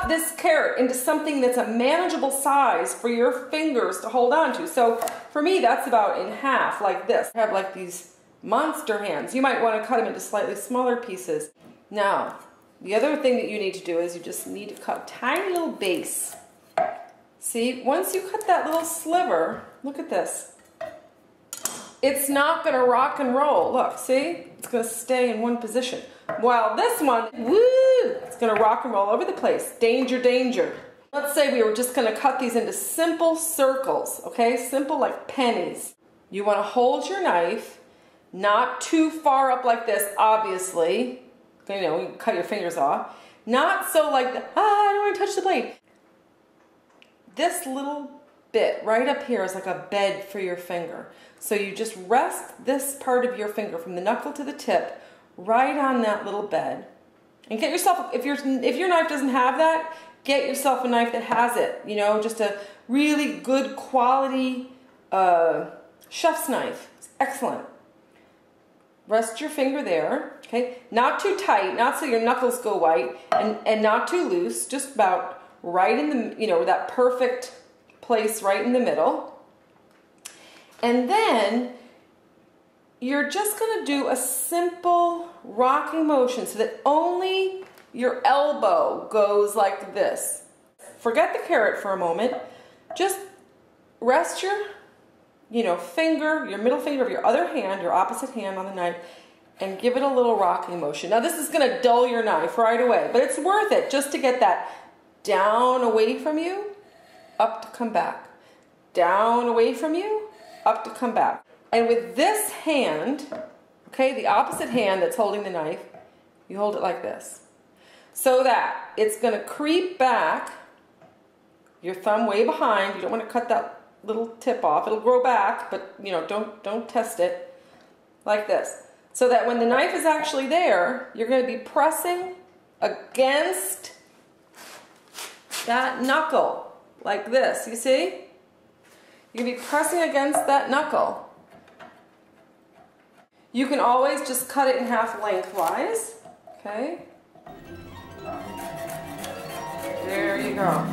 cut this carrot into something that's a manageable size for your fingers to hold on to. So for me, that's about in half, like this. I have like these monster hands. You might want to cut them into slightly smaller pieces. Now, the other thing that you need to do is you just need to cut a tiny little base. See, once you cut that little sliver, look at this. It's not going to rock and roll. Look, see? It's going to stay in one position. While this one, woo, it's going to rock and roll over the place. Danger, danger. Let's say we were just going to cut these into simple circles, okay? Simple like pennies. You want to hold your knife, not too far up like this, obviously. You know, you cut your fingers off. Not so like, I don't want to touch the blade. This little bit right up here is like a bed for your finger. So you just rest this part of your finger from the knuckle to the tip right on that little bed. And get yourself, if your knife doesn't have that, get yourself a knife that has it. You know, just a really good quality chef's knife. It's excellent. Rest your finger there, okay? Not too tight, not so your knuckles go white, and not too loose, just about right in the, you know, that perfect place right in the middle. And then you're just going to do a simple rocking motion so that only your elbow goes like this. Forget the carrot for a moment. Just rest your, you know, finger, your middle finger of your other hand, your opposite hand on the knife, and give it a little rocking motion. Now this is going to dull your knife right away, but it's worth it just to get that down away from you, up to come back. Down away from you, up to come back. And with this hand, okay, the opposite hand that's holding the knife, you hold it like this. So that it's going to creep back, your thumb way behind. You don't want to cut that little tip off. It'll grow back, but you know, don't test it. Like this. So that when the knife is actually there, you're going to be pressing against that knuckle. Like this, you see? You're going to be pressing against that knuckle. You can always just cut it in half lengthwise. Okay? There you go.